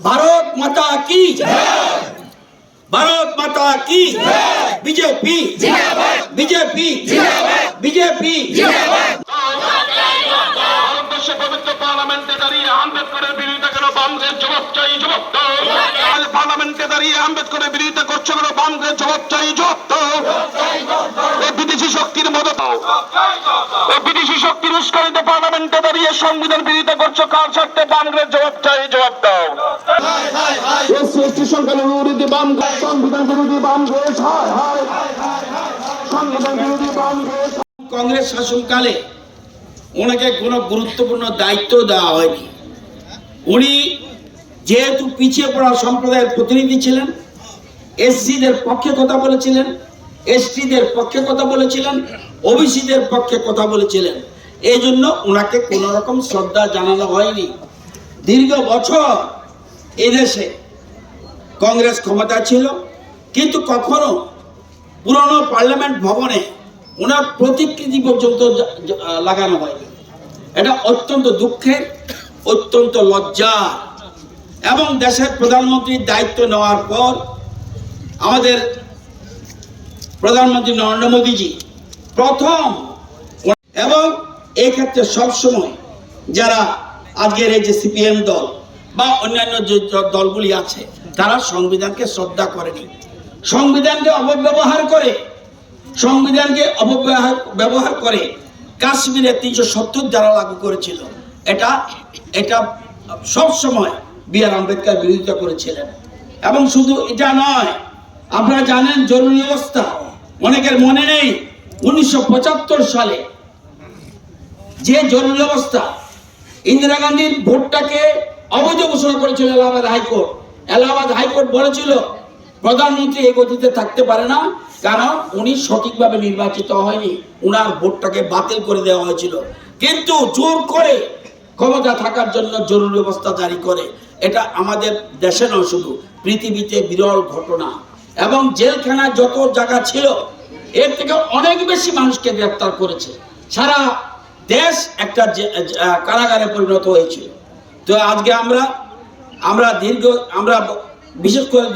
ভারত মাতা কি ভারত মাতা কি বিজেপি বিজেপি বিজেপি ভারতবর্ষে পবিত্র পার্লামেন্টে দাঁড়িয়ে আম্বেদকরের বিরোধিতা করে বামদের জবাব চাই, জবাব দাও। পার্লামেন্টে দাঁড়িয়ে আম্বেদকরের বিরোধিতা করছে করে বামদের জবাব চাই, জবাব দাও। এই বিদেশি শক্তির মদত দাও, এই বিদেশি শক্তির উস্কানিতে পার্লামেন্টে দাঁড়িয়ে সংবিধান বিরোধিতা করছো কার স্বার্থে? বামদের জবাব চাই, জবাব দাও। এসসি সংখ্যালঘু বিরোধী বাম, সংবিধান বিরোধী বাম দেশ, সংবিধান বিরোধী বাম দেশ। কংগ্রেস শাসনকালে ওনাকে কোনো গুরুত্বপূর্ণ দায়িত্ব দেওয়া হয়নি। উনি যেহেতু পিছিয়ে পড়া সম্প্রদায়ের প্রতিনিধি ছিলেন, এসসিদের পক্ষে কথা বলেছিলেন, এসটিদের পক্ষে কথা বলেছিলেন, ওবিসিদের পক্ষে কথা বলেছিলেন, এই জন্য ওনাকে কোনো রকম শ্রদ্ধা জানানো হয়নি। দীর্ঘ বছর এদেশে কংগ্রেস ক্ষমতা ছিল, কিন্তু কখনো পুরনো পার্লামেন্ট ভবনে ওনার প্রতিকৃতি পর্যন্ত লাগানো হয়নি। এটা অত্যন্ত দুঃখের, অত্যন্ত লজ্জা। এবং দেশের প্রধানমন্ত্রীর দায়িত্ব নেওয়ার পর আমাদের প্রধানমন্ত্রী নরেন্দ্র মোদীজি প্রথম, এবং এই ক্ষেত্রে সবসময় যারা আজকের এই যে সিপিএম দল বা অন্যান্য যে দলগুলি আছে, তারা সংবিধানকে শ্রদ্ধা করেনি, সংবিধানকে অপব্যবহার করে কাশ্মীরে 370 ধারা লাগু করেছিল। এটা সব সময় বি.আর. আম্বেদকর বিরোধিতা করেছিলেন। এবং শুধু এটা নয়, আপনারা জানেন জরুরি অবস্থা অনেকের মনে নেই, 1975 সালে যে জরুরি অবস্থা, ইন্দিরা গান্ধীর ভোটটাকে অবৈধ ঘোষণা করেছিল এলাহাবাদ হাইকোর্ট। এলাহাবাদ হাইকোর্ট বলেছিল প্রধানমন্ত্রী এই গতিতে থাকতে পারে না, কারণ উনি সঠিকভাবে নির্বাচিত হয়নি, উনার ভোটটাকে বাতিল করে দেওয়া হয়েছিল। কিন্তু জোর করে ক্ষমতা থাকার জন্য জরুরি অবস্থা জারি করে, এটা আমাদের দেশে নয়, শুধু পৃথিবীতে বিরল ঘটনা। এবং জেলখানা যত জায়গা ছিল, এর থেকে অনেক বেশি মানুষকে গ্রেফতার করেছে। সারা দেশ একটা কারাগারে পরিণত হয়েছিল। তো আজকে আমরা বিশেষ করে